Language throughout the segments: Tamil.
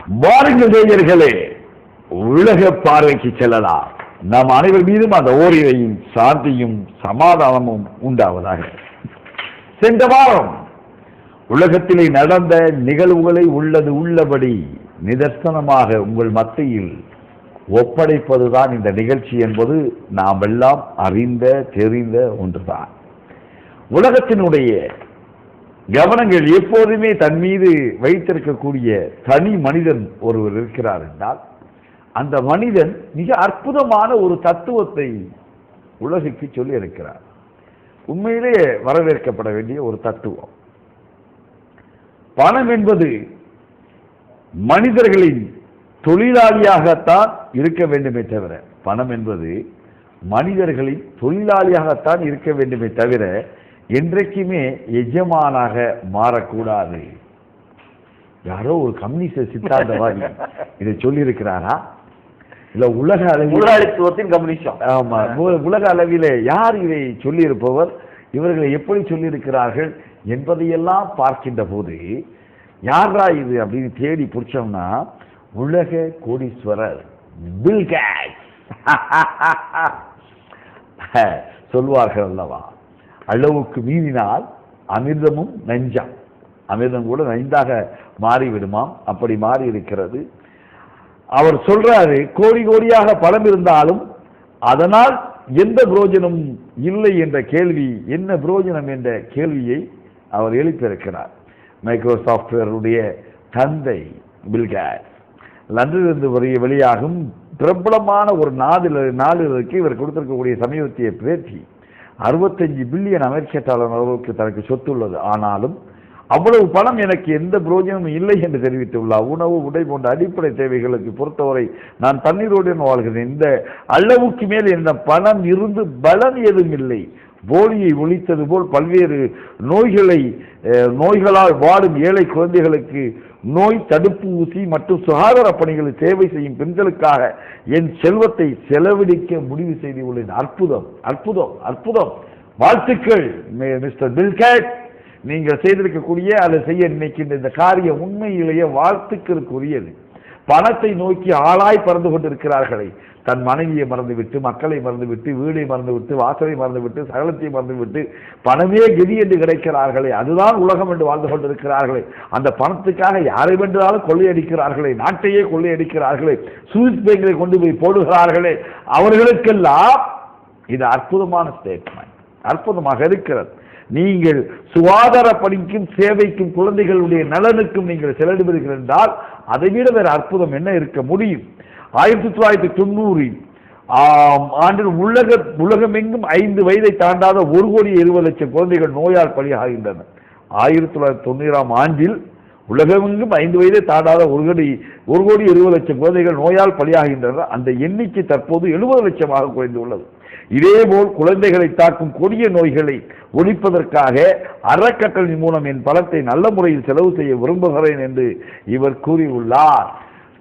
வாருங்கள் நேயர்களே, உலக பார்வைக்கு செல்லலாம். நாம் அனைவர் மீதும் அந்த ஓரிரையும் சாந்தியும் சமாதானமும் உண்டாவதாக. சென்ற வாரம் உலகத்திலே நடந்த நிகழ்வுகளை உள்ளது உள்ளபடி நிதர்சனமாக உங்கள் மத்தியில் ஒப்படைப்பதுதான் இந்த நிகழ்ச்சி என்பது நாம் எல்லாம் அறிந்த தெரிந்த ஒன்றுதான். உலகத்தினுடைய கவனங்கள் எப்போதுமே தன் மீது வைத்திருக்கக்கூடிய தனி மனிதன் ஒருவர் இருக்கிறார் என்றால் அந்த மனிதன் மிக அற்புதமான ஒரு தத்துவத்தை உலகுக்கு சொல்லி இருக்கிறார். உண்மையிலே வரவேற்கப்பட வேண்டிய ஒரு தத்துவம். பணம் என்பது மனிதர்களின் தொழிலாளியாகத்தான் இருக்க வேண்டுமே தவிர, பணம் என்பது மனிதர்களின் தொழிலாளியாகத்தான் இருக்க வேண்டுமே தவிர என்றைக்குமே எஜமானாக மாறக்கூடாது. யாரோ ஒரு கம்யூனிஸ்ட் சித்தாந்தவாதி இதை சொல்லி இருக்கிறாரா? இல்ல உலக அளவில் முதலாளித்துவத்தின் கம்யூனிசம்? ஆமா, உலக அளவிலே யார் இதை சொல்லி இருப்பவர், இவர்களை எப்படி சொல்லி இருக்கிறார்கள் என்பதையெல்லாம் பார்க்கின்ற போது யாரா இது அப்படின்னு தேடி பிடிச்சோம்னா உலக கோடீஸ்வரர் பில் கேட்ஸ் சொல்வார்கள் அல்லவா, அளவுக்கு மீறினால் அமிர்தமும் நஞ்சம், அமிர்தம் கூட நஞ்சாக மாறிவிடுமாம். அப்படி மாறி இருக்கிறது. அவர் சொல்றாரு, கோடி கோடியாக பணம் இருந்தாலும் அதனால் எந்த பிரயோஜனம் இல்லை என்ற கேள்வி, என்ன பிரயோஜனம் என்ற கேள்வியை அவர் எழுப்பியிருக்கிறார். மைக்ரோசாப்ட்வேருடைய தந்தை பில் கேட்ஸ் லண்டனிலிருந்து வெளியாகும் பிரபலமான ஒரு நாளிதழுக்கு இவர் கொடுத்திருக்கக்கூடிய சமீபத்திய பேட்டி 65 பில்லியன் அமெரிக்க டாலர் அளவுக்கு தனக்கு சொத்து உள்ளது. ஆனாலும் அவ்வளவு பணம் எனக்கு எந்த பிரயோஜனமும் இல்லை என்று தெரிவித்துள்ளார். உணவு, உடை போன்ற அடிப்படை தேவைகளுக்கு பொறுத்தவரை நான் தண்ணீரோடு வாழ்கிறேன். இந்த அளவுக்கு மேல் இந்த பணம் இருந்து பலன் ஏதும் இல்லை. போலியை ஒழித்தது போல் பல்வேறு நோய்களால் வாடும் ஏழை குழந்தைகளுக்கு நோய் தடுப்பு ஊசி மற்றும் சுகாதார பணிகளை சேவை செய்யும் பெண்களுக்காக என் செல்வத்தை செலவழிக்க முடிவு செய்துள்ளேன். அற்புதம், அற்புதம், அற்புதம். வாழ்த்துக்கள் மிஸ்டர் பில் கேட்ஸ். நீங்கள் செய்திருக்கக்கூடிய அதை செய்ய நினைக்கின்ற இந்த காரியம் உண்மையிலேயே வாழ்த்துக்களுக்குரியது. பணத்தை நோக்கி ஆளாய் பறந்து கொண்டிருக்கிறார்களே, தன் மனைவியை மறந்துவிட்டு, மக்களை மறந்துவிட்டு, வீடை மறந்துவிட்டு, வாசலை மறந்துவிட்டு, சகலத்தை மறந்துவிட்டு பணமே கெதி என்று கிடைக்கிறார்களே, அதுதான் உலகம் என்று வாழ்ந்து கொண்டிருக்கிறார்களே, அந்த பணத்துக்காக யாரை வென்றாலும் கொள்ளையடிக்கிறார்களே, நாட்டையே கொள்ளையடிக்கிறார்களே, சுவிஸ் பேங்கை கொண்டு போய் போடுகிறார்களே, அவர்களுக்கெல்லாம் இது அற்புதமான ஸ்டேட்மெண்ட், அற்புதமாக இருக்கிறது. நீங்கள் சுகாதார பணிக்கும் சேவைக்கும் குழந்தைகளுடைய நலனுக்கும் நீங்கள் செலவிடுவீர்கள் என்றால் அதை விட வேறு அற்புதம் என்ன இருக்க முடியும்? 1990 ஆண்டில் உலகமெங்கும் 5 வயதை தாண்டாத 1,20,00,000 குழந்தைகள் நோயால் பலியாகின்றனர். 1990 ஆண்டில் உலகமெங்கும் 5 வயதை தாண்டாத 1,20,00,000 குழந்தைகள் நோயால் பலியாகின்றனர். அந்த எண்ணிக்கை தற்போது 70 லட்சமாக குறைந்துள்ளது. இதேபோல் குழந்தைகளை தாக்கும் கொடிய நோய்களை ஒழிப்பதற்காக அறக்கட்டளை மூலம் என் பணத்தை நல்ல முறையில் செலவு செய்ய விரும்புகிறேன் என்று இவர் கூறியுள்ளார்.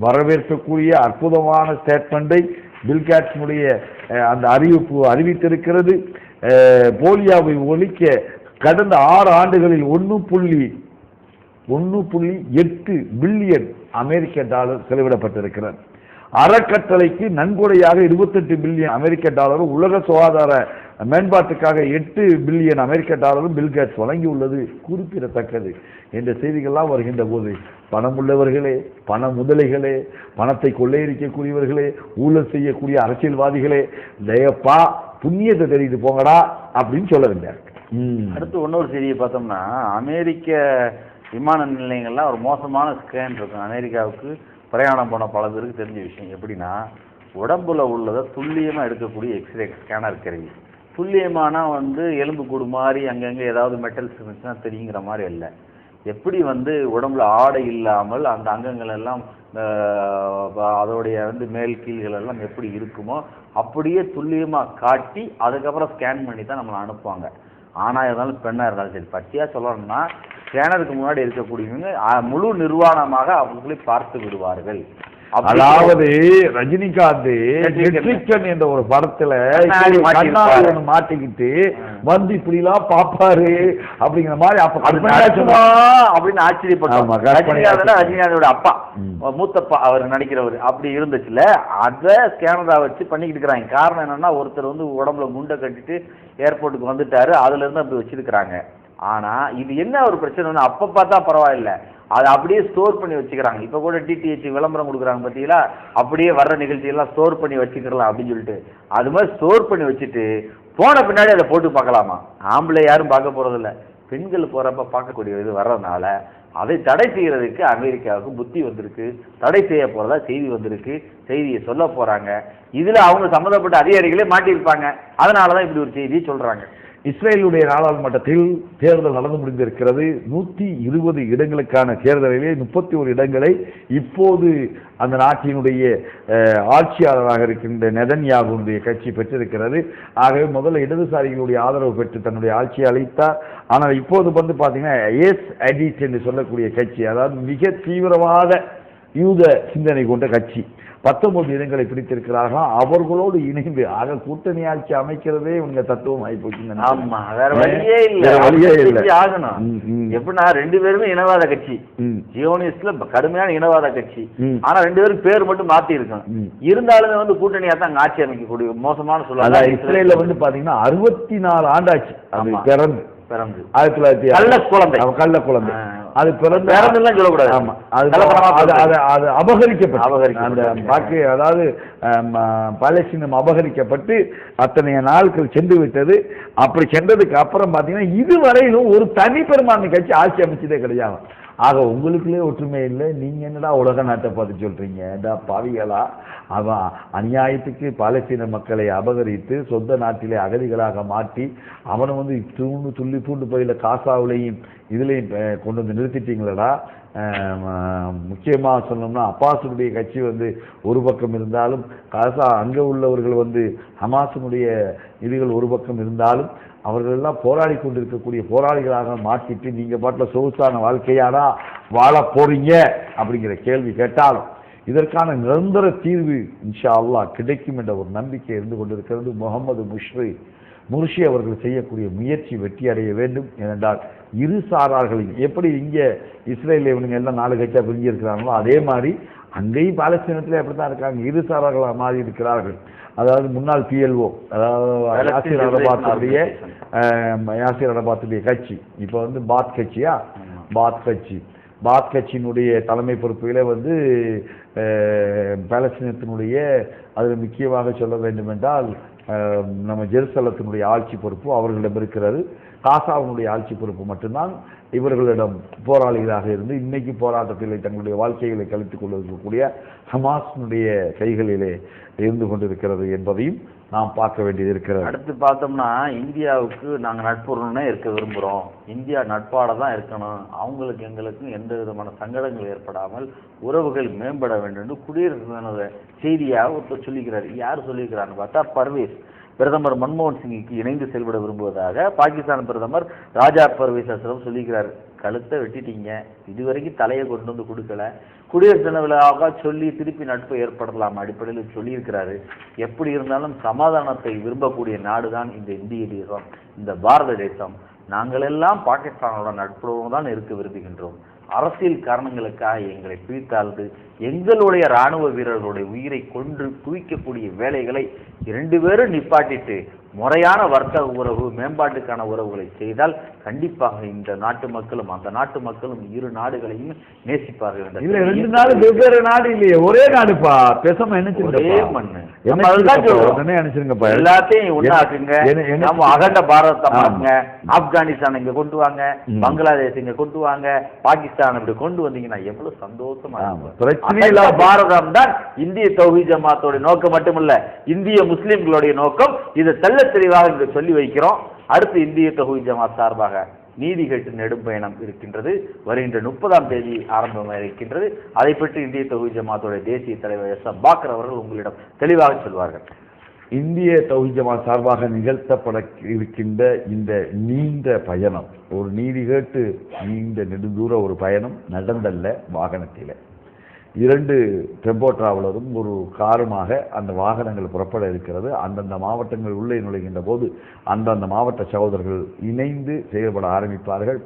வரவேற்கக்கூடிய அற்புதமான ஸ்டேட்மெண்டை பில் கேட்ஸினுடைய அந்த அறிவித்திருக்கிறது. போலியோவை ஒழிக்க கடந்த 6 ஆண்டுகளில் 1.8 பில்லியன் அமெரிக்க டாலர் செலவிடப்பட்டிருக்கிறது. அறக்கட்டளைக்கு நன்கொடையாக 28 பில்லியன் அமெரிக்க டாலரும், உலக சுகாதார மேம்பாட்டுக்காக 8 பில்லியன் அமெரிக்க டாலரும் பில் கேட்ஸ் வழங்கியுள்ளது குறிப்பிடத்தக்கது என்ற செய்திகள்லாம் வருகின்ற போது பணம் உள்ளவர்களே, பண முதலைகளே, பணத்தை கொள்ளையடிக்கக்கூடியவர்களே, ஊழல் செய்யக்கூடிய அரசியல்வாதிகளே, தயப்பா புண்ணியத்தை தெரிவித்து போங்கடா அப்படின்னு சொல்ல வேண்டார். அடுத்து இன்னொரு செய்தியை பார்த்தோம்னா, அமெரிக்க விமான நிலையங்கள்லாம் ஒரு மோசமான ஸ்கேன் இருக்கும். அமெரிக்காவுக்கு பிரயாணம் போன பல பேருக்கு தெரிஞ்ச விஷயம். எப்படின்னா, உடம்புல உள்ளதை துல்லியமாக எடுக்கக்கூடிய எக்ஸ்ரே ஸ்கேனர் கருவி. துல்லியமான எலும்பு கூடு மாதிரி அங்கங்கே ஏதாவது மெட்டல்ஸ் இருந்துச்சுன்னா தெரியுங்கிற மாதிரி இல்லை. எப்படி உடம்புல ஆடை இல்லாமல் அந்த அங்கங்கள் எல்லாம் அதோடைய மேல் கீழ்கள் எல்லாம் எப்படி இருக்குமோ அப்படியே துல்லியமாக காட்டி அதுக்கப்புறம் ஸ்கேன் பண்ணி தான் நம்மளை அனுப்புவாங்க. ஆணாக இருந்தாலும் பெண்ணாக இருந்தாலும் சரி. பட்டியாக சொல்லணும்னா, ஸ்கேனருக்கு முன்னாடி இருக்கக்கூடியவங்க முழு நிர்வாணமாக அவங்களை பார்த்து விடுவார்கள். அதாவது ரஜினிகாந்த் நெட்ரிக்கன் என்ற ஒரு படத்துல மாட்டிக்கிட்டு வந்து இப்படி எல்லாம் பாப்பாரு அப்படிங்கிற மாதிரி அப்படின்னு ஆச்சரியப்பட்டாங்க. ரஜினிகாந்தோட அப்பா மூத்தப்பா அவர் நடிக்கிறவர் அப்படி இருந்துச்சுல, அதை கேமரா வச்சு பண்ணிக்கிட்டு இருக்கிறாங்க. காரணம் என்னன்னா, ஒருத்தர் வந்து உடம்புல குண்டை கட்டிட்டு ஏர்போர்ட்டுக்கு வந்துட்டாரு, அதுல இருந்து அப்படி வச்சிருக்கிறாங்க. ஆனா இது என்ன ஒரு பிரச்சனை, அப்ப பார்த்தா பரவாயில்ல, அதை அப்படியே ஸ்டோர் பண்ணி வச்சுக்கிறாங்க. இப்ப கூட டிடிஹெச் விளம்பரம் கொடுக்குறாங்க பார்த்தீங்களா, அப்படியே வர்ற நிகழ்ச்சியெல்லாம் ஸ்டோர் பண்ணி வச்சுக்கலாம் அப்படின்னு சொல்லிட்டு, அது மாதிரி ஸ்டோர் பண்ணி வச்சுட்டு போன பின்னாடி அதை போட்டு பார்க்கலாமா. ஆம்பளை யாரும் பார்க்க போறதில்ல, பெண்கள் போறப்ப பார்க்கக்கூடிய இது வர்றதுனால அதை தடை செய்யறதுக்கு அமெரிக்காவுக்கு புத்தி வந்திருக்கு. தடை செய்ய போறதா செய்தி வந்திருக்கு, செய்தியை சொல்ல போறாங்க. இதுல அவங்க சம்பந்தப்பட்ட அதிகாரிகளே மாட்டியிருப்பாங்க. அதனாலதான் இப்படி ஒரு செய்தியை சொல்றாங்க. இஸ்ரேலுடைய நாடாளுமன்றத்தில் தேர்தல் நடந்து முடிந்திருக்கிறது. 120 இடங்களுக்கான தேர்தலிலே 31 இடங்களை இப்போது அந்த நாட்டினுடைய ஆட்சியாளராக இருக்கின்ற நெதன்யாகுனுடைய கட்சி பெற்றிருக்கிறது. ஆகவே முதல்ல இடதுசாரிகளுடைய ஆதரவு பெற்று தன்னுடைய ஆட்சியை அளித்தார். ஆனால் இப்போது வந்து பார்த்தீங்கன்னா எஸ் அடிட் என்று சொல்லக்கூடிய கட்சி, அதாவது மிக தீவிரவாத யூத சிந்தனை கொண்ட கட்சி 19 இடங்களை பிடித்திருக்கிறார்களாம். அவர்களோடு இணைந்து ஆக கூட்டணி ஆட்சி அமைக்கிறதே உங்க தத்துவம் ஆகிப்போச்சு. எப்படின்னா 2 பேருமே இனவாத கட்சி, ஜியோனிஸ்ட்ல கடுமையான இனவாத கட்சி. ஆனா 2 பேரும் பேர் மட்டும் மாத்தி இருக்கணும். இருந்தாலுமே வந்து கூட்டணியா தான் ஆட்சி அமைக்கக்கூடிய மோசமான சொல்ல. இஸ்ரேல்ல வந்து பாத்தீங்கன்னா 64 ஆண்டாச்சு அது பிறந்து 1900 கள்ள குழந்தை அது பிறந்த சொல்லக்கூடாது. ஆமா, அது அபகரிக்கப்பட்டு பாக்கி, அதாவது பாலஸ்தீனம் அபகரிக்கப்பட்டு அத்தனைய நாட்கள் சென்று விட்டது. அப்படி சென்றதுக்கு அப்புறம் பாத்தீங்கன்னா இதுவரையிலும் ஒரு தனி பெரும்பான்மை கட்சி ஆட்சி அமைச்சதே கிடையாது. ஆக உங்களுக்குள்ளே ஒற்றுமை இல்லை, நீங்க என்னடா உலக நாட்டை பார்த்து சொல்றீங்க பாவிகளா. அவன் அநியாயத்துக்கு பாலஸ்தீன மக்களை அபகரித்து சொந்த நாட்டிலே அகதிகளாக மாற்றி அவனை வந்து துள்ளி பூண்டு போயில காசாவிலையும் இதுலையும் கொண்டு வந்து நிறுத்திட்டீங்களடா. முக்கியமாக சொன்னோம்னா அப்பாஸுடைய கட்சி வந்து ஒரு பக்கம் இருந்தாலும், காசா அங்கே உள்ளவர்கள் வந்து ஹமாஸினுடைய இதுகள் ஒரு பக்கம் இருந்தாலும், அவர்கள் எல்லாம் போராடி கொண்டிருக்கக்கூடிய போராளிகளாக மாற்றிட்டு நீங்க பாட்டில் சொகுசான வாழ்க்கையாடா வாழ போறீங்க அப்படிங்கிற கேள்வி கேட்டாலும் இதற்கான நிரந்தர தீர்வு இன்ஷா அல்லாஹ் கிடைக்கும் என்ற ஒரு நம்பிக்கை இருந்து கொண்டிருக்கிறது. முகமது முர்ஷி அவர்கள் செய்யக்கூடிய முயற்சி வெற்றி அடைய வேண்டும். ஏனென்றால் இரு சாரார்களின் எப்படி இங்கே இஸ்ரேல் இவனுங்க எல்லாம் 4 கட்சியா பிரிஞ்சு இருக்கிறாங்களோ அதே மாதிரி அங்கேயும் பாலஸ்தீனத்திலே அப்படித்தான் இருக்காங்க, இரு சாரார்களாக மாறி இருக்கிறார்கள். அதாவது முன்னாள் PLO, அதாவது யாசிர் அரபாத்துடைய கட்சி இப்போ வந்து பாத் கட்சியா, பாத் கட்சியினுடைய தலைமை பொறுப்புகளே வந்து பாலஸ்தீனத்தினுடைய அதில் முக்கியமாக சொல்ல வேண்டும் என்றால் நம்ம ஜெருசலத்தினுடைய ஆட்சி பொறுப்பு அவர்களிடம் இருக்கிறது. காசாவினுடைய ஆட்சி பொறுப்பு மட்டும்தான் இவர்களிடம் போராளிகளாக இருந்து இன்னைக்கு போராட்டத்தில் தங்களுடைய வாழ்க்கைகளை கழித்துக் கொண்டிருக்கக்கூடிய ஹமாஸினுடைய கைகளிலே இருந்து கொண்டிருக்கிறது என்பதையும் நாம் பார்க்க வேண்டியது இருக்கிறது. அடுத்து பார்த்தோம்னா இந்தியாவுக்கு நாங்கள் நட்புறவுனே இருக்க விரும்புகிறோம், இந்தியா நட்பாட தான் இருக்கணும், அவங்களுக்கு எங்களுக்கும் எந்த விதமான சங்கடங்கள் ஏற்படாமல் உறவுகள் மேம்பட வேண்டும் என்று குடியரசு தின செய்தியாக ஒருத்தர் சொல்லிக்கிறார். யார் சொல்லியிருக்கிறான்னு பார்த்தா பர்வேஸ் பிரதமர் மன்மோகன் சிங்குக்கு இணைந்து செயல்பட விரும்புவதாக பாகிஸ்தான் பிரதமர் ராஜா பர்வேஸ் அஸ்லம் சொல்லிக்கிறார். கழுத்தை வெட்டிட்டீங்க, இதுவரைக்கும் தலையை கொண்டு வந்து கொடுக்கல, குடியரசு தின விழாவாக சொல்லி திருப்பி நட்பு ஏற்படலாம் அடிப்படையில் சொல்லியிருக்கிறாரு. எப்படி இருந்தாலும் சமாதானத்தை விரும்பக்கூடிய நாடுதான் இந்த இந்திய தேசம், இந்த பாரத தேசம். நாங்கள் எல்லாம் பாகிஸ்தானோட நட்புறவு தான் இருக்க விரும்புகின்றோம். அரசியல் காரணங்களுக்காக எங்களை பிரித்தாழ்ந்து எங்களுடைய இராணுவ வீரர்களுடைய உயிரை கொன்று குவிக்கக்கூடிய வேலைகளை 2 பேரும் நிப்பாட்டிட்டு முறையான வர்த்தக உறவு மேம்பாட்டுக்கான உறவுகளை செய்தால் கண்டிப்பாக இந்த நாட்டு மக்களும் அந்த நாட்டு மக்களும் இரு நாடுகளையும் நேசிப்பார்கள். இல்ல 2 நாடு வெவ்வேறு நாடு இல்லையே, ஒரே நாடுப்பா. பேசாம ஒரே மண்ணு எல்லாத்தையும் ஒண்ணாக்குங்க. நம்ம அகண்ட பாரதத்தை பாருங்க, ஆப்கானிஸ்தான் இங்க கொண்டு வாங்க, பங்களாதேஷ் இங்க கொண்டு வாங்க, பாகிஸ்தான் இப்படி கொண்டு வந்தீங்கன்னா எவ்வளவு சந்தோஷமா இருக்கும். பாரதம் தான் இந்திய தௌஹீத் ஜமாத்தோட நோக்கம் மட்டுமல்ல, இந்திய முஸ்லிம்களுடைய நோக்கம். இதை தெள்ள தெளிவாக இங்கு சொல்லி வைக்கிறோம். அடுத்து இந்திய தௌஹீத் ஜமாத் சார்பாக நீதி கேட்டு நெடும் பயணம் இருக்கின்றது. வருகின்ற 30ஆம் தேதி ஆரம்பமாக இருக்கின்றது. அதை பற்றி இந்திய தௌஹீத் ஜமாத்தோட தேசிய தலைவர் எஸ் பாக்கர் அவர்கள் உங்களிடம் தெளிவாக சொல்வார்கள். இந்திய தௌஹீத் ஜமாத் சார்பாக நிகழ்த்தப்பட இருக்கின்ற இந்த நீண்ட பயணம் ஒரு நீதி கேட்டு நீண்ட நெடுந்தூர ஒரு பயணம் நடந்தல்ல, வாகனத்தில. 2 டெம்போ டிராவலரும் ஒரு காருமாக அந்த வாகனங்கள் புறப்பட இருக்கிறது. அந்தந்த மாவட்டங்கள் உள்ளே நுழைகின்ற போது அந்தந்த மாவட்ட சகோதரர்கள் இணைந்து செயல்பட ஆரம்பிப்பார்கள்.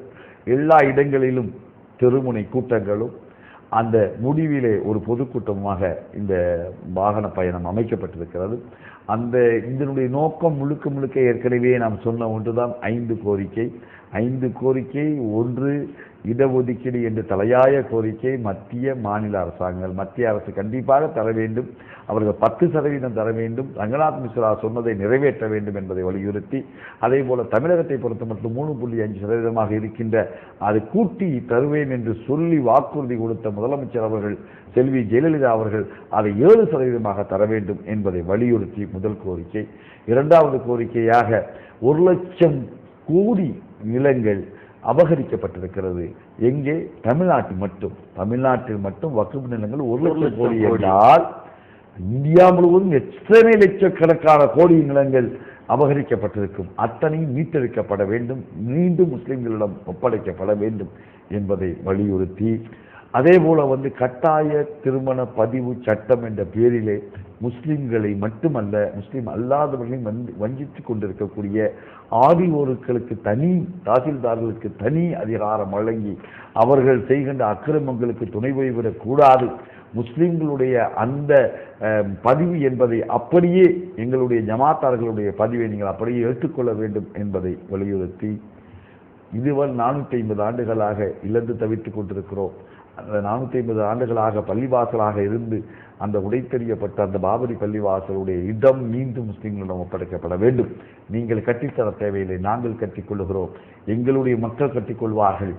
எல்லா இடங்களிலும் தெருமுனை கூட்டங்களும் அந்த முடிவிலே ஒரு பொதுக்கூட்டமாக இந்த வாகன பயணம் அமைக்கப்பட்டிருக்கிறது. இதனுடைய நோக்கம் முழுக்க முழுக்க ஏற்கனவே நாம் சொன்ன ஒன்றுதான் 5 கோரிக்கை. 5 கோரிக்கை. 1, இடஒதுக்கீடு என்று தலையாய கோரிக்கை மத்திய மாநில அரசாங்கங்கள். மத்திய அரசு கண்டிப்பாக தர வேண்டும், அவர்கள் 10% தர வேண்டும், ரங்கநாத் மிஸ்ரா சொன்னதை நிறைவேற்ற வேண்டும் என்பதை வலியுறுத்தி, அதே போல தமிழகத்தை பொறுத்த மட்டும் 3.5% இருக்கின்ற அதை கூட்டி தருவேன் என்று சொல்லி வாக்குறுதி கொடுத்த முதலமைச்சர் அவர்கள், செல்வி ஜெயலலிதா அவர்கள் அதை 7% தர வேண்டும் என்பதை வலியுறுத்தி முதல் கோரிக்கை. 2வது கோரிக்கையாக 1 லட்சம் கோடி நிலங்கள் அபகரிக்கப்பட்டிருக்கிறது. எங்கே? தமிழ்நாட்டில் மட்டும் வக்ஃப் நிலங்கள் 1 லட்சம் கோடி என்றால் இந்தியா முழுவதும் எத்தனை லட்சக்கணக்கான கோடி நிலங்கள் அபகரிக்கப்பட்டிருக்கும். அத்தனையும் மீட்டெடுக்கப்பட வேண்டும், மீண்டும் முஸ்லிம்களிடம் ஒப்படைக்கப்பட வேண்டும் என்பதை வலியுறுத்தி, அதே போல கட்டாய திருமண பதிவு சட்டம் என்ற பேரிலே முஸ்லிம்களை மட்டுமல்ல முஸ்லிம் அல்லாதவர்களையும் வஞ்சித்துக் கொண்டிருக்கக்கூடிய ஆதிவோர்களுக்கு தனி, தாசில்தார்களுக்கு தனி அதிகாரம் வழங்கி அவர்கள் செய்கின்ற அக்கிரமங்களுக்கு துணை போய்விடக் கூடாது. முஸ்லிம்களுடைய அந்த பதிவு என்பதை அப்படியே எங்களுடைய ஜமாத்தார்களுடைய பதிவை நீங்கள் அப்படியே ஏற்றுக்கொள்ள வேண்டும் என்பதை வலியுறுத்தி, இதுவரை 450 ஆண்டுகளாக இழந்து தவித்துக் கொண்டிருக்கிறோம். அந்த 450 ஆண்டுகளாக பள்ளிவாசலாக இருந்து அந்த உடைத்தெறியப்பட்ட அந்த பாபரி பள்ளிவாசலுடைய இடம் மீண்டும் முஸ்லிம்களிடம் ஒப்படைக்கப்பட வேண்டும். நீங்கள் கட்டித்தர தேவையில்லை, நாங்கள் கட்டிக்கொள்ளுகிறோம், எங்களுடைய மக்கள் கட்டிக்கொள்வார்கள்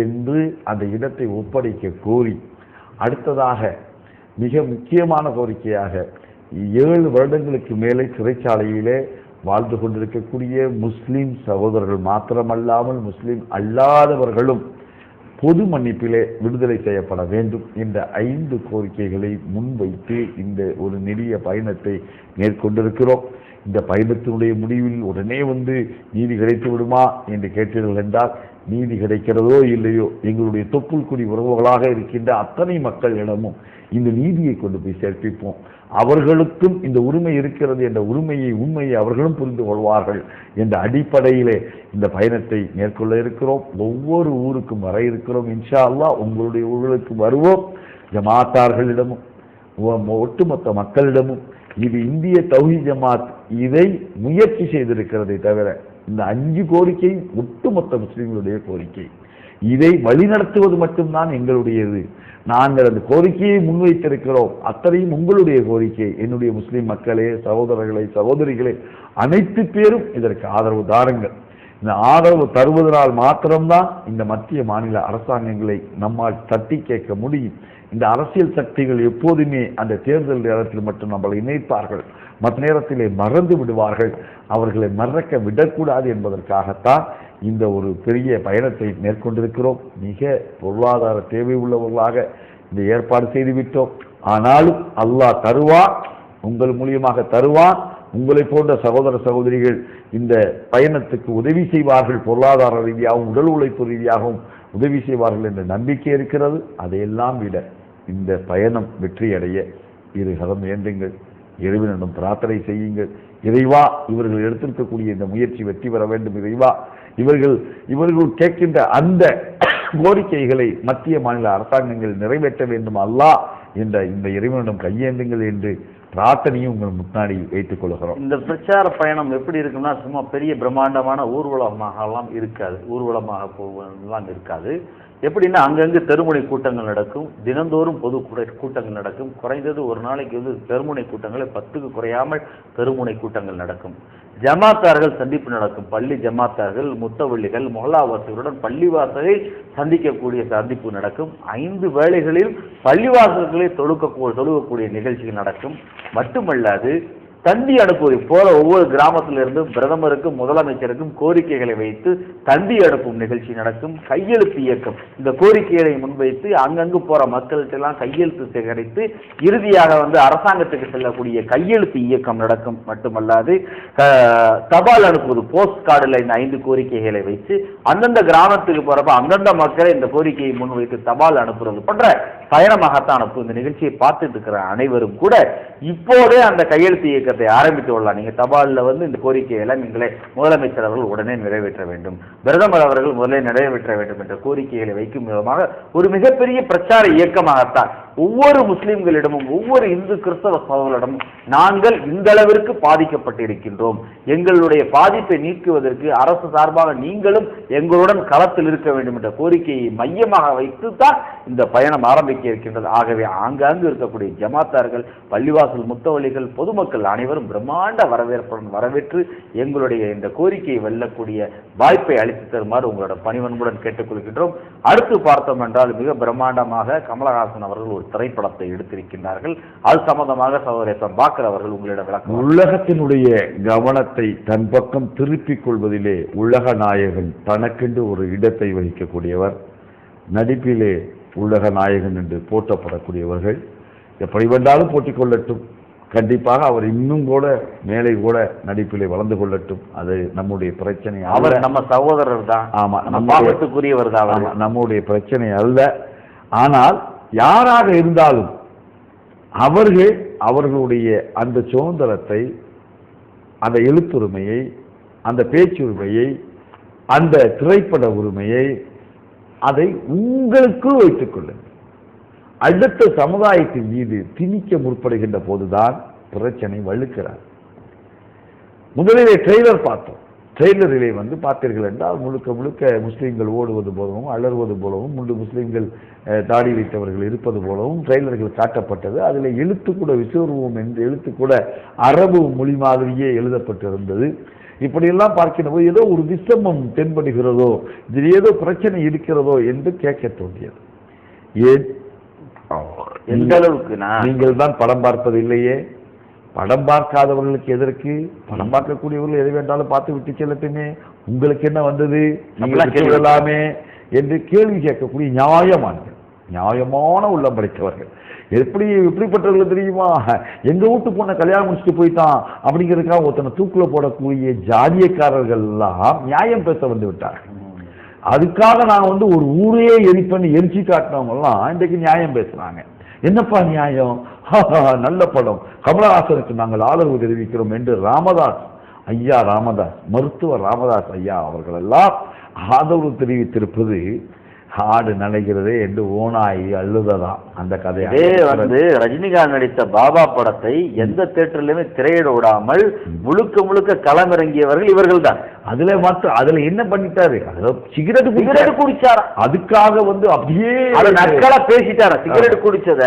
என்று அந்த இடத்தை ஒப்படைக்க கோரி, அடுத்ததாக மிக முக்கியமான கோரிக்கையாக 7 வருடங்களுக்கு மேலே சிறைச்சாலையிலே வாழ்ந்து கொண்டிருக்கக்கூடிய முஸ்லிம் சகோதரர்கள் மாத்திரமல்லாமல் முஸ்லிம் அல்லாதவர்களும் பொது மன்னிப்பிலே விடுதலை செய்யப்பட வேண்டும் என்ற 5 கோரிக்கைகளை முன்வைத்து இந்த ஒரு நெடிய பயணத்தை மேற்கொண்டிருக்கிறோம். இந்த பயணத்தினுடைய முடிவில் உடனே நீதி கிடைத்து விடுமா என்று கேட்டீர்கள் என்றால், நீதி கிடைக்கிறதோ இல்லையோ, எங்களுடைய தொப்புள் குடி உறவுகளாக இருக்கின்ற அத்தனை மக்களிடமும் இந்த நீதியை கொண்டு போய் சேர்ப்பிப்போம். அவர்களுக்கும் இந்த உரிமை இருக்கிறது என்ற உண்மையை அவர்களும் புரிந்து கொள்வார்கள் என்ற அடிப்படையிலே இந்த பயணத்தை மேற்கொள்ள இருக்கிறோம். ஒவ்வொரு ஊருக்கும் வர இருக்கிறோம். இன்ஷா அல்லாஹ் உங்களுடைய ஊர்களுக்கு வருவோம். ஜமாத்தார்களிடமும் ஒட்டுமொத்த மக்களிடமும் இது இந்திய தௌஹீத் ஜமாத் இதை முயற்சி செய்திருக்கிறதை தவிர இந்த 5 கோரிக்கை ஒட்டுமொத்த முஸ்லிம்களுடைய கோரிக்கை. இதை வழிநடத்துவது மட்டும்தான் எங்களுடையது. நாங்கள் அந்த கோரிக்கையை முன்வைத்திருக்கிறோம். அத்தனையும் உங்களுடைய கோரிக்கை. என்னுடைய முஸ்லிம் மக்களே, சகோதரர்களே, சகோதரிகளே, அனைத்து பேரும் இதற்கு ஆதரவு தாருங்கள். இந்த ஆதரவு தருவதனால் மாத்திரம்தான் இந்த மத்திய மாநில அரசாங்கங்களை நம்மால் தட்டி கேட்க முடியும். இந்த அரசியல் சக்திகள் எப்போதுமே அந்த தேர்தல் நேரத்தில் மட்டும் நம்மளை இணைப்பார்கள், மற்ற நேரத்திலே மறந்து விடுவார்கள். அவர்களை மறக்க விடக்கூடாது என்பதற்காகத்தான் இந்த ஒரு பெரிய பயணத்தை மேற்கொண்டிருக்கிறோம். மிக பொருளாதார தேவை உள்ளவர்களாக இந்த ஏற்பாடு செய்துவிட்டோம். ஆனாலும் அல்லாஹ் தருவான், உங்கள் மூலியமாக தருவான். உங்களை போன்ற சகோதர சகோதரிகள் இந்த பயணத்துக்கு உதவி செய்வார்கள், பொருளாதார ரீதியாகவும் உடல் உழைப்பு ரீதியாகவும் உதவி செய்வார்கள் என்ற நம்பிக்கை இருக்கிறது. அதையெல்லாம் விட இந்த பயணம் வெற்றியடைய இருகரம் வேண்டுங்கள், இறைவனிடம் பிரார்த்தனை செய்யுங்கள். இறைவா, இவர்கள் எடுத்திருக்கக்கூடிய இந்த முயற்சி வெற்றி பெற வேண்டும். இறைவா, இவர்கள் கேட்கின்ற அந்த கோரிக்கைகளை மத்திய மாநில அரசாங்கங்கள் நிறைவேற்ற வேண்டும் அல்லாஹ் என்ற இந்த இறைவனிடம் கையேந்துங்கள் என்று பிரார்த்தனையும் உங்கள் முன்னாடி வைத்துக் கொள்கிறோம். இந்த பிரச்சார பயணம் எப்படி இருக்குன்னா, சும்மா பெரிய பிரம்மாண்டமான ஊர்வலமாகலாம் இருக்காது, ஊர்வலமாக போவதெல்லாம் இருக்காது. எப்படின்னா, அங்கங்கு தெருமுனை கூட்டங்கள் நடக்கும், தினந்தோறும் பொது கூட்டங்கள் நடக்கும். குறைந்தது ஒரு நாளைக்கு தெருமுனை கூட்டங்களை 10க்கு குறையாமல் தெருமுனை கூட்டங்கள் நடக்கும். ஜமாத்தார்கள் சந்திப்பு நடக்கும். பள்ளி ஜமாத்தார்கள், முத்தவள்ளிகள், மொஹல்லாவாசிகளுடன் பள்ளிவாசலை சந்திக்கக்கூடிய சந்திப்பு நடக்கும். 5 வேளைகளில் பள்ளிவாசல்களை தொழுகக்கூடிய நிகழ்ச்சிகள் நடக்கும். மட்டுமல்லாது தண்டி அனுப்புவது போல ஒவ்வொரு கிராமத்திலிருந்து பிரதமருக்கும் முதலமைச்சருக்கும் கோரிக்கைகளை வைத்து தண்டி அனுப்பும் நிகழ்ச்சி நடக்கும். கையெழுத்து இயக்கம், இந்த கோரிக்கைகளை முன்வைத்து அங்கங்கு போற மக்கள்கிட்ட எல்லாம் கையெழுத்து சேகரித்து இறுதியாக அரசாங்கத்துக்கு செல்லக்கூடிய கையெழுத்து இயக்கம் நடக்கும். மட்டுமல்லாது தபால் அனுப்புவது, போஸ்ட் கார்டுல இந்த 5 கோரிக்கைகளை வைத்து அந்தந்த கிராமத்துக்கு போறப்ப அந்தந்த மக்களை இந்த கோரிக்கையை முன்வைத்து தபால் அனுப்புறது போன்ற பயணமாகத்தான் அனுப்பும். இந்த நிகழ்ச்சியை பார்த்துட்டு இருக்கிற அனைவரும் கூட இப்போதே அந்த கையெழுத்து இயக்கத்தை ஆரம்பித்து கொள்ளலாம். நீங்க தபால்ல இந்த கோரிக்கைகளை நீங்களே முதலமைச்சர் அவர்கள் உடனே நிறைவேற்ற வேண்டும், பிரதமர் அவர்கள் முதலே நிறைவேற்ற வேண்டும் என்ற கோரிக்கைகளை வைக்கும் விதமாக ஒரு மிகப்பெரிய பிரச்சார இயக்கமாகத்தான் ஒவ்வொரு முஸ்லிம்களிடமும் ஒவ்வொரு இந்து கிறிஸ்தவ சகோதரரிடமும் நாங்கள் இந்த அளவிற்கு பாதிக்கப்பட்டிருக்கின்றோம், எங்களுடைய பாதிப்பை நீக்குவதற்கு அரசு சார்பாக நீங்களும் எங்களுடன் களத்தில் இருக்க வேண்டும் என்ற கோரிக்கையை மையமாக வைத்துத்தான் இந்த பயணம் ஆரம்பிக்க இருக்கின்றது. ஆகவே ஆங்காங்கு இருக்கக்கூடிய ஜமாத்தார்கள், பள்ளிவாசல் முத்தவள்ளிகள், பொதுமக்கள் அனைவரும் பிரம்மாண்ட வரவேற்புடன் வரவேற்று எங்களுடைய இந்த கோரிக்கையை வெல்லக்கூடிய வாய்ப்பை அளித்து தருமாறு உங்களோட பணிவன்புடன் கேட்டுக்கொள்கின்றோம். அடுத்து பார்த்தோம் என்றால் மிக பிரம்மாண்டமாக கமலஹாசன் அவர்கள் ஒரு திரைப்படத்தை எடுத்திருக்கின்றார்கள். அது சம்பந்தமாக சகோதரர் பாக்கர் அவர்கள் உங்களிடம் விளக்கம். உலகத்தினுடைய கவனத்தை தன் பக்கம் திருப்பிக் கொள்வதிலே உலக நாயகன் தனக்கென்று ஒரு இடத்தை வகிக்கக்கூடியவர், நடிப்பிலே உலக நாயகன் என்று போற்றப்படக்கூடியவர்கள். எப்படி வேண்டாலும் போட்டிக் கொள்ளட்டும், கண்டிப்பாக அவர் இன்னும் கூட மேலே கூட நடிப்பிலே வளர்ந்து கொள்ளட்டும். அது நம்முடைய பிரச்சனை. அவர் நம்ம சகோதரர் தான். ஆமா, நம்முடையவர் தான். நம்முடைய பிரச்சனை அல்ல. ஆனால் யாராக இருந்தாலும் அவர்கள் அவர்களுடைய அந்த சுதந்திரத்தை, அந்த எழுத்துரிமையை, அந்த பேச்சுரிமையை, அந்த திரைப்பட உரிமையை அதை உங்களுக்குள் வைத்துக் கொள்ளுங்கள். அடுத்த சமுதாயத்தின் மீது திணிக்க முற்படுகின்ற போதுதான் பிரச்சனை வலுக்கிறார். முதலிலே ட்ரெய்லர் பார்த்தோம். ட்ரெய்லரிலே பார்த்தீர்கள் என்றால் முழுக்க முழுக்க முஸ்லீம்கள் ஓடுவது போலவும் அலறுவது போலவும் முஸ்லீம்கள் தாடி வைத்தவர்கள் இருப்பது போலவும் ட்ரெய்லர்கள் காட்டப்பட்டது. அதில் எழுத்து கூட விஸ்வரூபம் என்று எழுத்து கூட அரபு மொழி மாதிரியே எழுதப்பட்டிருந்தது. இப்படியெல்லாம் பார்க்கின்ற போது ஏதோ ஒரு விஷமம் தென்படுகிறதோ, இதில் ஏதோ பிரச்சனை இருக்கிறதோ என்று கேட்க தோன்றியது. ஏன் எந்த அளவுக்கு நீங்கள் தான் படம் பார்ப்பது இல்லையே? படம் பார்க்காதவர்களுக்கு எதற்கு? படம் பார்க்கக்கூடியவர்கள் எதை வேண்டாலும் பார்த்து விட்டு செல்லட்டுமே, உங்களுக்கு என்ன வந்தது, சொல்லலாமே என்று கேள்வி கேட்கக்கூடிய நியாயமான உள்ளம் படைத்தவர்கள். எப்படிப்பட்டவர்கள் தெரியுமா? எங்க வீட்டு பொண்ணை கல்யாணம் முடிச்சுட்டு போயிட்டான் அப்படிங்கிறதுக்காக ஒருத்தனை தூக்குல போடக்கூடிய ஜாதியக்காரர்கள் எல்லாம் நியாயம் பேச வந்து விட்டார்கள். அதுக்காக நான் ஒரு ஊரையே எரிச்சு காட்டினவங்க எல்லாம் இன்றைக்கு நியாயம் பேசுறாங்க. என்னப்பா நியாயம்? நல்ல படம், கமலஹாசனுக்கு நாங்கள் ஆதரவு தெரிவிக்கிறோம் என்று மருத்துவர் ராமதாஸ் ஐயா அவர்கள் எல்லாம் ஆதரவு தெரிவித்திருப்பது ஆடு நினைக்கிறதே என்று ஓனாயி அழுததான் அந்த கதையே. ரஜினிகாந்த் நடித்த பாபா படத்தை எந்த தியேட்டர்லயுமே திரையிட விடாமல் முழுக்க முழுக்க களமிறங்கியவர்கள் இவர்கள் தான். அதுல என்ன பண்ணிட்டாரு? சிகரெட் குடிச்சாரா? அதுக்காக அப்படியே நக்கலா பேசிட்டாரா? சிகரெட் குடிச்சத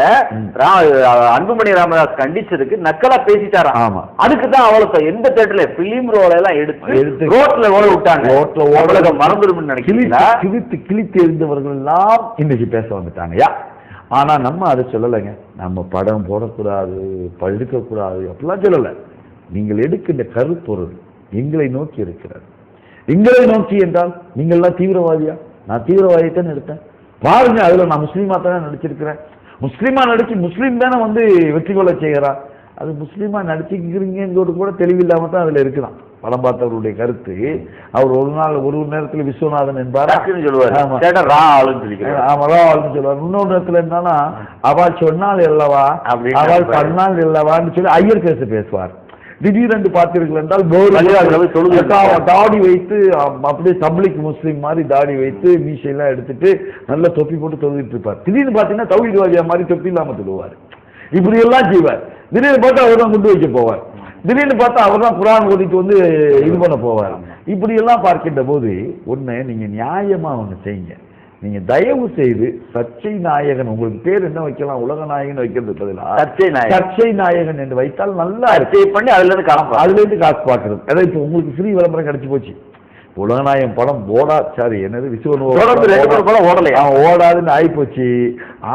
அன்புமணி ராமதாஸ் கண்டிச்சதுக்கு நக்கலா பேசிட்டாரா? ஆமா, அதுக்குதான் அவளுக்கு எந்த தியேட்டர்ல பிலிம் ரோல் எல்லாம் எடுத்து ரோட்ல ஓட விட்டாங்க. ரோட்ல மறந்துடும் நினைக்கிறீங்களா? கிழித்து எழுந்தவர்கள் எல்லாம் இன்னைக்கு பேச வந்துட்டாங்க. ஆனா நம்ம அதை சொல்லலைங்க. நம்ம படம் போடக்கூடாது, பழுக்க கூடாது அப்படிலாம் சொல்லல. நீங்கள் எடுக்கின்ற கருப்பொருள் எங்களை நோக்கி இருக்கிறார். எங்களை நோக்கி என்றால் நீங்கள் எல்லாம் தீவிரவாதியா? நான் தீவிரவாதியத்தான் எடுத்தேன் பாருங்க. அதுல நான் முஸ்லீமா தானே நடிச்சிருக்கிறேன். முஸ்லீமா நடிச்சு முஸ்லீம் தானே வெற்றி கொள்ள செய்கிறா. அது முஸ்லீமா நடிச்சுக்கிறீங்கிறது கூட தெளிவில்லாம தான் அதுல இருக்கலாம். படம் பார்த்தவருடைய கருத்து. அவர் ஒரு நேரத்தில் விஸ்வநாதன் என்பார் சொல்லுவார், இன்னொரு நேரத்தில் என்னன்னா அவள் சொன்னால் இல்லவா, அவள் பண்ணால் இல்லவான்னு சொல்லி ஐயர் கேசு பேசுவார். திடீரென்று பார்த்தீர்கள் என்றால் தாடி வைத்து அப்படியே தப்லீக் முஸ்லீம் மாதிரி தாடி வைத்து மீசையெல்லாம் எடுத்துட்டு நல்ல தொப்பி போட்டு தொழுவிட்டு இருப்பார். திடீர்னு பார்த்தீங்கன்னா தௌஹீத்வாதியா மாதிரி தொப்பி இல்லாம தொழுவார். இப்படி எல்லாம் செய்வார். திடீர்னு பார்த்தா அவர் தான் குண்டு வைக்க போவார். திடீர்னு பார்த்தா அவர் தான் குரான் ஓதிட்டு இது பண்ண போவார். இப்படி எல்லாம் பார்க்கின்ற போது ஒண்ணு நீங்க நியாயமா ஒண்ணு செய்யுங்க. நீங்க தயவு செய்து சர்ச்சை நாயகன், உங்களுக்கு பேர் என்ன வைக்கலாம்? உலக நாயகன் வைக்கிறது பதிலாக சர்ச்சை நாயகன் என்று வைத்தால் நல்லா பண்ணி அதுல இருந்து காசு பார்க்கறது. அதாவது இப்போ உங்களுக்கு ஃப்ரீ விளம்பரம் கிடைச்சி போச்சு. உலகநாயகம் படம் சாரி என்னது படம் ஓடலையா? ஓடாதுன்னு ஆயிப்போச்சு.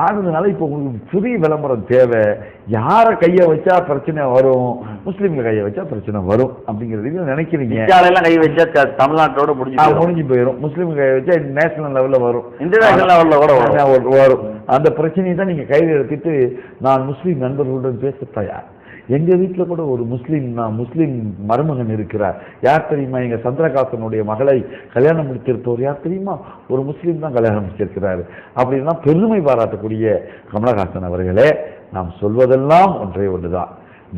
ஆனதுனால இப்போ உங்களுக்கு புதிய விளம்பரம் தேவை. யாரை கையை வச்சா பிரச்சனை வரும், முஸ்லீம்ல கையை வச்சா பிரச்சனை வரும் அப்படிங்கிறது நினைக்கிறீங்க. கை வச்சா தமிழ்நாட்டோட முடிஞ்சு போயிடும். முஸ்லீம் கையை வச்சா நேஷனல் லெவல்ல வரும், இன்டர்நேஷனல் லெவல்ல கூட வரும். அந்த பிரச்சனையை தான் நீங்க கையில் எடுத்துட்டு நான் முஸ்லீம் நண்பர்களுடன் பேச தயார். எங்க வீட்டுல கூட ஒரு முஸ்லீம் மருமகன் இருக்கிறார். யார் தெரியுமா? எங்க சந்திரகாசனுடைய மகளை கல்யாணம் முடித்திருப்பவர் யார் தெரியுமா? ஒரு முஸ்லீம் தான் கல்யாணம் முடிச்சிருக்கிறாரு. அப்படின்னா பெருமை பாராட்டக்கூடிய கமலஹாசன் அவர்களே, நாம் சொல்வதெல்லாம் ஒன்றே ஒன்றுதான்.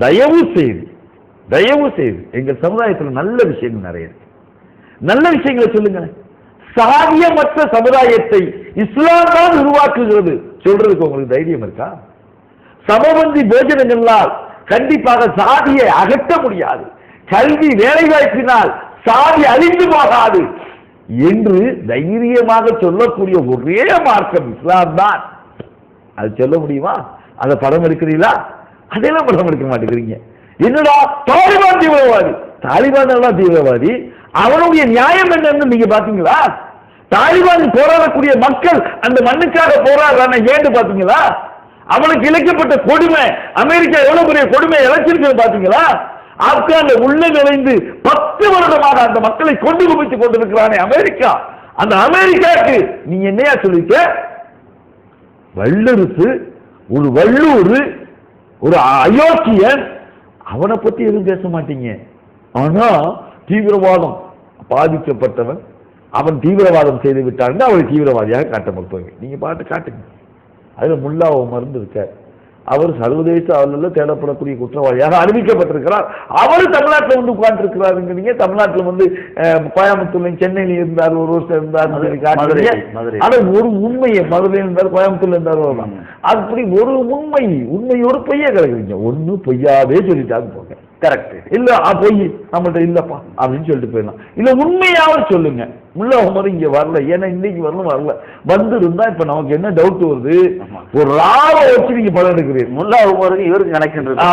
தயவு செய்து எங்கள் சமுதாயத்தில் நல்ல விஷயங்கள் நிறைய இருக்கு. நல்ல விஷயங்களை சொல்லுங்க. சாதியமற்ற சமுதாயத்தை இஸ்லாம் தான் உருவாக்குகிறது சொல்றதுக்கு உங்களுக்கு தைரியம் இருக்கா? சமபந்தி போஜனங்களால் கண்டிப்பாக சாதியை அகற்ற முடியாது. கல்வி வேலைவாய்ப்பினால் சாதி அழிந்து போகாது என்று தைரியமாக சொல்லக்கூடிய ஒரே மார்க்கம் இஸ்லாம் தான். அது சொல்ல முடியுமா? அதை படம் எடுக்கிறீங்களா? அதெல்லாம் படம் எடுக்க மாட்டேங்கிறீங்க. என்னடா தாலிபான் தீவிரவாதி, தாலிபான் எல்லாம் தீவிரவாதி, அவனுடைய நியாயம் என்னன்னு நீங்க பாத்தீங்களா? தாலிபான் போராடக்கூடிய மக்கள் அந்த மண்ணுக்காக போராடுறான ஏன்னு பாத்தீங்களா? அவனுக்கு இழைக்கப்பட்ட கொடுமை, அமெரிக்கா எவ்வளவு பெரிய கொடுமை இழைச்சிருக்கு பாத்தீங்களா? ஆப்கான்ல உள்ள நுழைந்து 10 வருடமாக அந்த மக்களை கொண்டு குவித்துக் கொண்டிருக்கிறானே அமெரிக்கா. அந்த அமெரிக்காவுக்கு நீங்க என்னையா சொல்லிக்க? வல்லரசு, ஒரு வல்லூர், ஒரு அயோக்கியன், அவனை பத்தி எதுவும் பேச மாட்டீங்க. ஆனா தீவிரவாதம் பாதிக்கப்பட்டவன், அவன் தீவிரவாதம் செய்து விட்டான், அவரை தீவிரவாதியாக காட்ட மறுப்பவங்க. நீங்க பாட்டு காட்டுங்க. அதுல முல்லா மருந்து இருக்கார். அவர் சர்வதேச அளவில் தேடப்படக்கூடிய குற்றவாளியாக அறிவிக்கப்பட்டிருக்கிறார். அவர் தமிழ்நாட்டில் வந்து உட்கார்ந்து இருக்கிறாருங்கிறீங்க. தமிழ்நாட்டில் வந்து கோயம்புத்தூர்ல, சென்னையில இருந்தார், ஒரு வருஷம் இருந்தார். ஆனா ஒரு உண்மையை மதுரையில் இருந்தார், கோயம்புத்தூர்ல இருந்தார். அப்படி ஒரு உண்மையோடு பொய்யா கிடக்குறீங்க. ஒண்ணு பொய்யாவே சொல்லிட்டாங்க போங்க. கரெக்ட் இல்ல, பொய் நம்மள்ட்ட இல்லப்பா அப்படின்னு சொல்லிட்டு போயிடலாம். இல்ல உண்மையாவது சொல்லுங்க. முல்லா உமர் இங்க வரல, ஏன்னா இன்னைக்கு வரல. வந்து இருந்தா இப்ப நமக்கு என்ன டவுட் வருது? ஒரு ராவ வச்சு நீங்க படம் எடுக்கிறீங்க. முல்லா உமருக்கு இவருக்கு கனெக்ஷன் இருக்கு.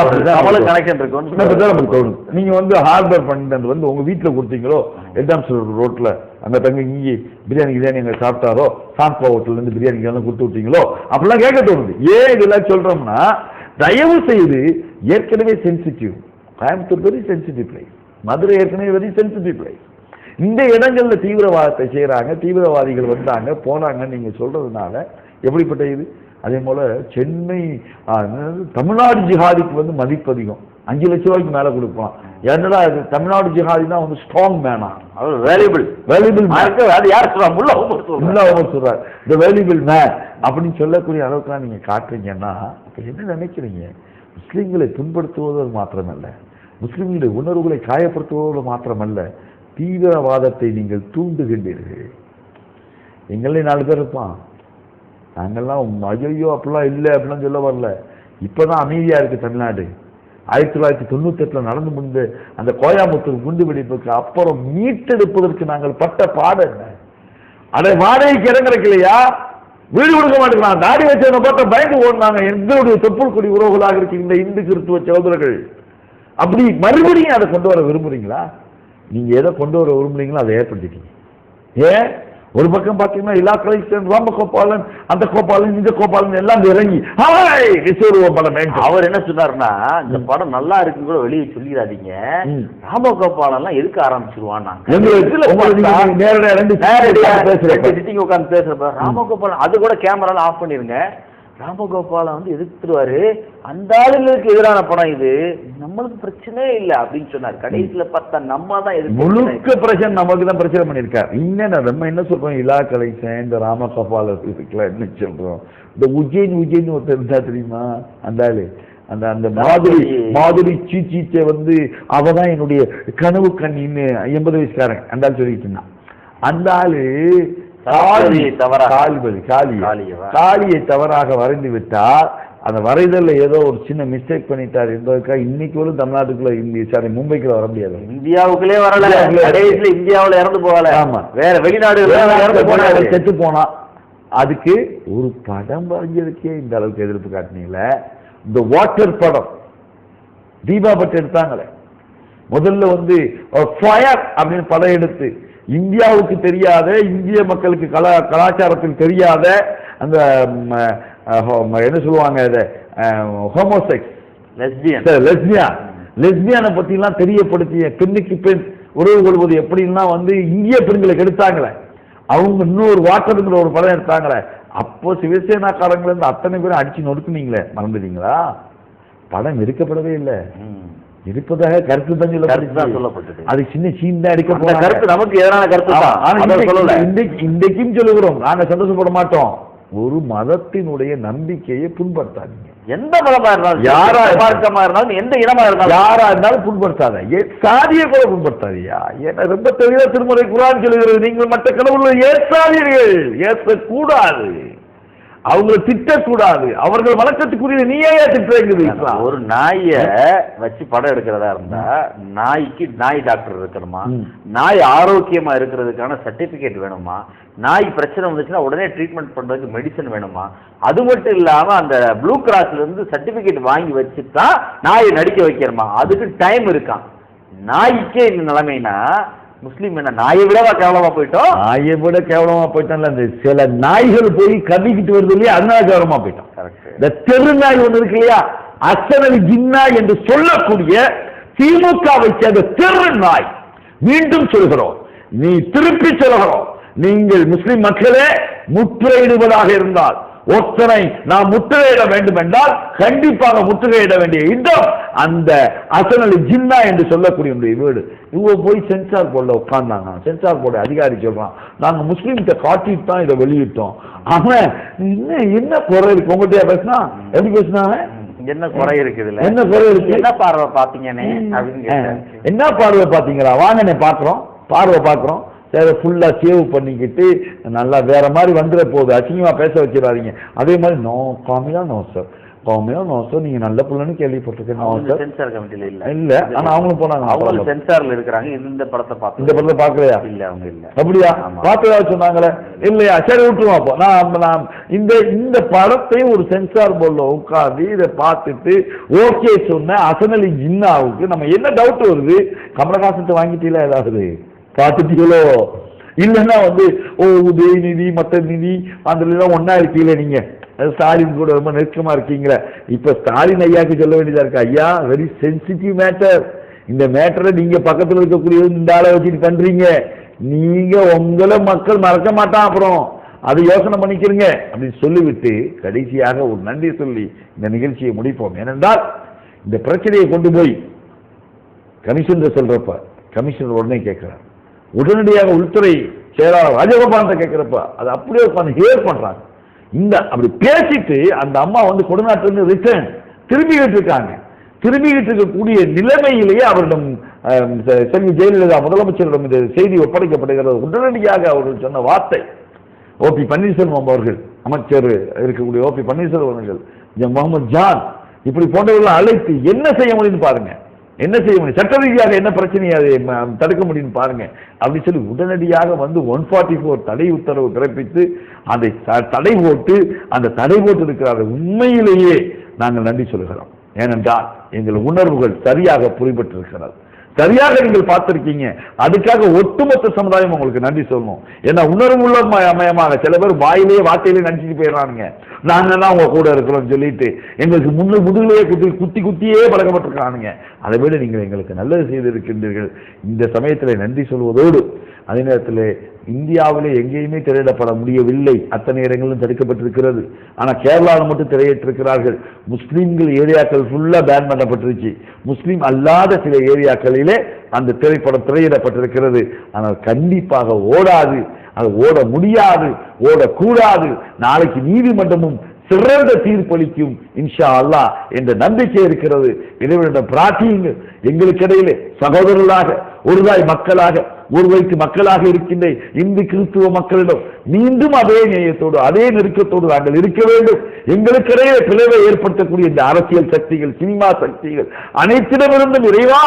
நீங்க வந்து ஹார்பர் பண்ணிட்டு வந்து உங்க வீட்டுல கொடுத்தீங்களோ, எட்டாம் ரோட்ல அந்த தங்க இங்கே பிரியாணி அங்க சாப்பிட்டாரோ, சாம்பா ஹோட்டல்ல இருந்து பிரியாணி எல்லாம் கொடுத்து விட்டீங்களோ, அப்படிலாம் கேட்க தோணுது. ஏன் இதெல்லாம் சொல்றோம்னா, தயவு செய்து ஏற்கனவே sensitive, Coimbatore very sensitive place, Madurai ஏற்கனவே வெரி சென்சிட்டிவ் பிளேஸ். இந்த இடங்கள்ல தீவிரவாதத்தை செய்யறாங்க, தீவிரவாதிகள் வந்தாங்க போனாங்க நீங்க சொல்றதுனால எப்படிப்பட்ட இது? அதே போல சென்னை தமிழ்நாடு ஜிஹாதிக்கு வந்து மதிப்பு அதிகம். 5 லட்சம் ரூபாய்க்கு மேல கொடுக்கலாம். என்னடா இது தமிழ்நாடு ஜிஹாதினா வந்து ஸ்ட்ராங் மேனா, அவர் வேல்யூபிள் யார் சொல்றாங்க? முல்லா உமர் சொல்றாரு, இந்த வேல்யூபிள் மேன் அப்படின்னு சொல்லக்கூடிய அளவுக்குலாம் நீங்க காட்டுறீங்கன்னா என்ன நினைக்கிறீங்க? முஸ்லிம்களை துன்படுத்துவதோடு மாத்திரமல்ல, முஸ்லிம்களுடைய உணர்வுகளை காயப்படுத்துவதோடு மாத்திரமல்ல, தீவிரவாதத்தை நீங்கள் தூண்டுகின்றீர்கள். எங்களே 4 பேர் இருப்பான், நாங்கள்லாம் ஐயோ அப்படிலாம் இல்லை அப்படிலாம் சொல்ல வரல. இப்பதான் அமைதியா இருக்கு தமிழ்நாடு. 1998 நடந்து முடிந்த அந்த கோயம்புத்தூர் குண்டு வெடிப்புக்கு அப்புறம் மீட்டெடுப்பதற்கு நாங்கள் பட்ட பாடு என்ன? அதை வாடகைக்கு இறங்குறக்கு இல்லையா? வீடு கொடுக்க மாட்டேங்கிறான். தாடி வச்சவனை பார்த்த பயந்து ஓடுனாங்க. எங்களுடைய தொப்புள் கொடி உறவுகளாக இருக்கின்ற இந்து கிறிஸ்துவ சகோதரர்கள். அப்படி மறுபடியும் அதை கொண்டு வர விரும்புறீங்களா? நீங்க எதை கொண்டு வர விரும்புறீங்களோ அதை ஏற்படுத்திட்டீங்க. ஏன் ஒரு பக்கம் பாத்தீங்கன்னா எல்லா கலெக்ஷன் ராமகோபாலன், அந்த கோபாலன், இந்த கோபாலன் எல்லாம் இறங்கி அவர் என்ன சொன்னாருன்னா, இந்த படம் நல்லா இருக்குன்னு கூட வெளியே சொல்லிடாதீங்க, ராமகோபாலன் எல்லாம் எதுக்க ஆரம்பிச்சிருவான். உட்காந்து பேசுறப்ப ராமகோபாலன் அது கூட கேமரால ஆஃப் பண்ணிருங்க, ராமகோபாலன் வந்து எதிர்த்துருவாரு, அந்த ஆளுங்களுக்கு எதிரான படம் இது, நம்மளுக்கு பிரச்சனையே இல்லை அப்படின்னு சொன்னார். கடைசியில பார்த்தா நம்ம தான் முழுக்க பிரச்சனை, நமக்கு தான் பிரச்சனை பண்ணிருக்காரு. இன்னும் நம்ம என்ன சொல்றோம்? இலா கலைசன், இந்த ராமகோபாலன் இதுக்கெல்லாம் என்ன சொல்றோம்? இந்த உஜ்ஜைன் ஒருத்தர் இருந்தா தெரியுமா? அந்த ஆளு அந்த மாதுரி சீச்சை வந்து அவதான் என்னுடைய கனவு கண்ணின்னு 80 வயசுக்காரன் அந்த ஆள் சொல்லிட்டு இருந்தான். அந்த ஆளு காளியை தவறாக வரைந்து விட்டார். அந்த வரைதல்ல ஏதோ ஒரு சின்ன மிஸ்டேக் பண்ணிட்டார் என்பதற்காக இன்னைக்கு ஒரு தமிழ்நாட்டுக்குள்ள மும்பைக்குள்ள வர முடியாது. இந்தியாவுக்குள்ளே வரல, இந்தியாவுல இறந்து போகல. ஆமா, வேற வெளிநாடு செத்து போனா அதுக்கு ஒரு படம் வரைஞ்சதுக்கே இந்த அளவுக்கு எதிர்ப்பு காட்டினீங்களே. இந்த வாட்டர் படம் தீபா பட் எடுத்தாங்களே, முதல்ல வந்து ஃபயர் அப்படின்னு படம் எடுத்து இந்தியாவுக்கு தெரியாத, இந்திய மக்களுக்கு கலாச்சாரத்தில் தெரியாத அந்த என்ன சொல்லுவாங்க, ஹோமோசெக்ஸ், லெஸ்பியனை பத்தி எல்லாம் தெரியப்படுத்திய, பெண்ணுக்கு பெண் உறவு கொள்வது எப்படின்னா இந்திய பெண்களுக்கு எடுத்தாங்களே, அவங்க இன்னொரு வாட்டருங்கிற ஒரு படம் எடுத்தாங்களே, அப்போ சிவசேனாக்காரங்கள இருந்து அத்தனை பேரும் அடிச்சு நொடுக்குனீங்களே, மறந்துட்டீங்களா? படம் எடுக்கப்படவே இல்லை, இருப்பதாக கருத்து தான் சொல்லப்பட்டது. அது சின்ன சீன் அடிக்க கருத்து நமக்கு எதிரான கருத்து. இன்றைக்கும் சொல்லுகிறோம், நாங்க சந்தோஷப்பட மாட்டோம். ஒரு மதத்தினுடைய நம்பிக்கையை புண்படுத்தாதீங்க. எந்த மதமா இருந்தாலும், யாரா மார்க்கமா இருந்தாலும், எந்த இனமா இருந்தாலும், யாரா இருந்தாலும் புண்படுத்தாத. சாதியை கூட புண்படுத்தாதியா. ஏன்னா ரொம்ப தெளிவா திருமலை குர்ஆன் சொல்லுகிறது, நீங்கள் மற்ற கடவுளை ஏற்றாதீர்கள், ஏற்கக்கூடாது, அவங்களை திட்டக்கூடாது, அவர்கள் வழக்கத்துக்குரிய நீயே திட்டுறீங்க. ஒரு நாயை வச்சு படம் எடுக்கிறதா இருந்தா நாய்க்கு நாய் டாக்டர் இருக்கணுமா, நாய் ஆரோக்கியமா இருக்கிறதுக்கான சர்டிபிகேட் வேணுமா, நாய் பிரச்சனை வந்துச்சுன்னா உடனே ட்ரீட்மெண்ட் பண்றதுக்கு மெடிசன் வேணுமா, அது மட்டும் இல்லாம அந்த ப்ளூ கிராஸ்ல இருந்து சர்டிபிகேட் வாங்கி வச்சுதான் நாயை நடிக்க வைக்கிறோமா, அதுக்கு டைம் இருக்கான். நாய்க்கே இந்த நிலைமைனா முஸ்லீம் என்ன நாயை விடவா கேவலமா போயிட்டோம்? நாயை விட கேவலமா போயிட்டோம்ல, அந்த சில நாய்கள் போய் கவிக்கிட்டு வருது இல்லையா, அதனால கேவலமா போயிட்டோம். இந்த தெரு நாய் ஒண்ணு இருக்கு இல்லையா, அசனல் ஜின்னா என்று சொல்லக்கூடிய திமுகவை சேர்ந்த தெரு நாய். மீண்டும் சொல்கிறோம், நீ திருப்பி சொல்கிறோம், நீங்கள் முஸ்லிம் மக்களே முற்றுகையிடுவதாக இருந்தால் ஒருத்தனை நாம் முற்றுகையிட வேண்டும் என்றால் கண்டிப்பாக முற்றுகையிட வேண்டிய இடம் அந்த அசனல் ஜின்னா என்று சொல்லக்கூடிய வீடு. இவங்க போய் சென்சார் போர்டில் உட்கார்ந்தாங்க. சென்சார் போர்டு அதிகாரி சொல்றான், நாங்க முஸ்லீம்கிட்ட காட்டிட்டு தான் இதை வெளியிட்டோம். அவன் என்ன குறை இருக்கு உங்கள்கிட்ட பேசினா, எப்படி பேசினாங்க, என்ன குறை இருக்குது, என்ன குறை இருக்கு, என்ன பார்வை பாத்தீங்கன்னு அப்படின்னு, என்ன பார்வை பாத்தீங்களா, வாங்கண்ணே பாக்குறோம், பார்வை பாக்குறோம், ஃபுல்லா சேவ் பண்ணிக்கிட்டு நல்லா வேற மாதிரி வந்துட போகுது, அசிங்கமா பேச வச்சிடாதீங்க. அதே மாதிரி நோ காமியா நோ சார், காமியா நோ சார், நீங்க நல்ல பிள்ளைன்னு கேள்விப்பட்டிருக்கேன். சென்சார் கமிட்டில இல்ல, ஆனா அவங்களும் போனாங்க, அவங்க சென்சார்ல இருக்கிறாங்க. இந்த படத்தை பார்த்து, இந்த படத்தை பார்க்கலையா? இல்ல, அவங்க இல்ல. அப்படியா? பார்த்ததா சொன்னாங்களே, இல்லையா? சரி விட்டுருவோம். அப்போ நான் இந்த படத்தை ஒரு சென்சார் போர்டில் உட்காந்து இதை பார்த்துட்டு ஓகே சொன்ன அசனல் ஜின்னாவுக்கு நம்ம என்ன டவுட் வருது, கமலஹாசன் வாங்கிட்டீங்களா, ஏதாவது பார்த்துட்டீங்களோ, இல்லைன்னா உதயநிதி மற்ற நிதி அதுல ஒன்னா இருக்கீங்களே, நீங்க ஸ்டாலின் கூட ரொம்ப நெருக்கமா இருக்கீங்களே. இப்ப ஸ்டாலின் ஐயாக்கு சொல்ல வேண்டியதா இருக்கு, ஐயா வெரி சென்சிட்டிவ் மேட்டர், இந்த மேட்டரை நீங்க பக்கத்துல இருக்கக்கூடிய இந்த ஆளை வச்சுட்டு பண்றீங்க, நீங்க உங்களை மக்கள் மறக்க மாட்டான், அப்புறம் அதை யோசனை பண்ணிக்கிறீங்க அப்படின்னு சொல்லிவிட்டு கடைசியாக ஒரு நன்றி சொல்லி இந்த நிகழ்ச்சியை முடிப்போம். ஏனென்றால் இந்த பிரச்சனையை கொண்டு போய் கமிஷனர் சொல்றப்ப கமிஷனர் உடனே கேட்கிறார், உடனடியாக உள்துறை செயலாளர் ராஜகோபால் கேட்கிறப்ப அது அப்படியே உட்காந்து ஹேர் பண்றாங்க. இந்த அப்படி பேசிட்டு அந்த அம்மா கொடுநாட்டிலிருந்து ரிட்டர்ன் திரும்பிக்கிட்டு இருக்காங்க. திரும்பிக்கிட்டு இருக்கக்கூடிய நிலைமையிலேயே அவரிடம் செல்வி ஜெயலலிதா முதலமைச்சரிடம் இந்த செய்தி ஒப்படைக்கப்படுகிறது. உடனடியாக அவர்கள் சொன்ன வார்த்தை, ஓபி பன்னீர்செல்வம் அவர்கள், அமைச்சர் இருக்கக்கூடிய ஓபி பன்னீர்செல்வம் அவர்கள், முகமது ஜான் இப்படி போன்றவர்கள் அழைத்து என்ன செய்ய முடியும்னு பாருங்க, என்ன செய்ய முடியும், சட்ட ரீதியாக என்ன பிரச்சனையை அதை தடுக்க முடியும் பாருங்க அப்படின்னு சொல்லி உடனடியாக 144 தடை உத்தரவு பிறப்பித்து அதை தடை போட்டு அந்த தடை போட்டு இருக்கிறார்கள். உண்மையிலேயே நாங்கள் நன்றி சொல்கிறோம். ஏனென்றால் எங்கள் உணர்வுகள் சரியாக புரிபட்டிருக்கிறது, சரியாக நீங்கள் பார்த்திருக்கீங்க. அதுக்காக ஒட்டுமொத்த சமுதாயம் உங்களுக்கு நன்றி சொல்லணும். ஏன்னா உணர்வுள்ள மயமாக சில பேர் வாயிலேயே வார்த்தையிலே நினைச்சிட்டு போயிடறானுங்க, நாங்க தான் உங்க கூட இருக்கிறோம் சொல்லிட்டு எங்களுக்கு முதுகிலேயே குத்தியே பழக்கப்பட்டிருக்கானுங்க. அதை விட நீங்கள் எங்களுக்கு நல்லது செய்திருக்கின்றீர்கள். இந்த சமயத்தில் நன்றி சொல்வதோடு அதே நேரத்தில் இந்தியாவிலே எங்கேயுமே திரையிடப்பட முடியவில்லை, அத்தனை இடங்களும் தடுக்கப்பட்டிருக்கிறது. ஆனா கேரளாவில் மட்டும் திரையிட்டிருக்கிறார்கள். முஸ்லீம்கள் ஏரியாக்கள் ஃபுல்லா பேன் பண்ணப்பட்டிருச்சு. முஸ்லீம் அல்லாத சில ஏரியாக்களிலே அந்த திரைப்படம் திரையிடப்பட்டிருக்கிறது. ஆனால் கண்டிப்பாக ஓடாது, அது ஓட முடியாது, ஓடக்கூடாது. நாளைக்கு நீதிமன்றமும் சிறந்த தீர்ப்பளிக்கும் இன்ஷா அல்லாஹ் என்ற நம்பிக்கை இருக்கிறது. இறைவனிடம் பிரார்த்தியுங்கள். எங்களுக்கு இடையிலே சகோதரர்களாக ஒருதாய் மக்களாக ஒரு வயிற்று மக்களாக இருக்கின்ற இந்து கிறிஸ்துவ மக்களிடம் மீண்டும் அதே நேயத்தோடு அதே நெருக்கத்தோடு நாங்கள் இருக்க வேண்டும். எங்களுக்கிடையே பிளவை ஏற்படுத்தக்கூடிய இந்த அரசியல் சக்திகள், சினிமா சக்திகள் அனைத்திடமிருந்தும் இறைவா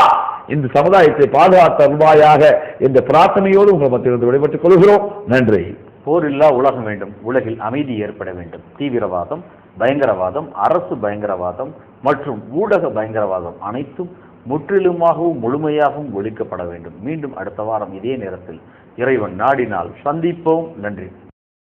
இந்த சமுதாயத்தை பாதுகாத்த அருள்வாயாக என்ற பிரார்த்தனையோடு உங்கள் மத்தியிலிருந்து விடைபெற்றுக் கொள்கிறோம். நன்றி. போரில்லா உலகம் வேண்டும், உலகில் அமைதி ஏற்பட வேண்டும். தீவிரவாதம், பயங்கரவாதம், அரசு பயங்கரவாதம் மற்றும் ஊடக பயங்கரவாதம் அனைத்தும் முற்றிலுமாகவும் முழுமையாகவும் ஒழிக்கப்பட வேண்டும். மீண்டும் அடுத்த வாரம் இதே நேரத்தில் இறைவன் நாடினால் சந்திப்போம். நன்றி.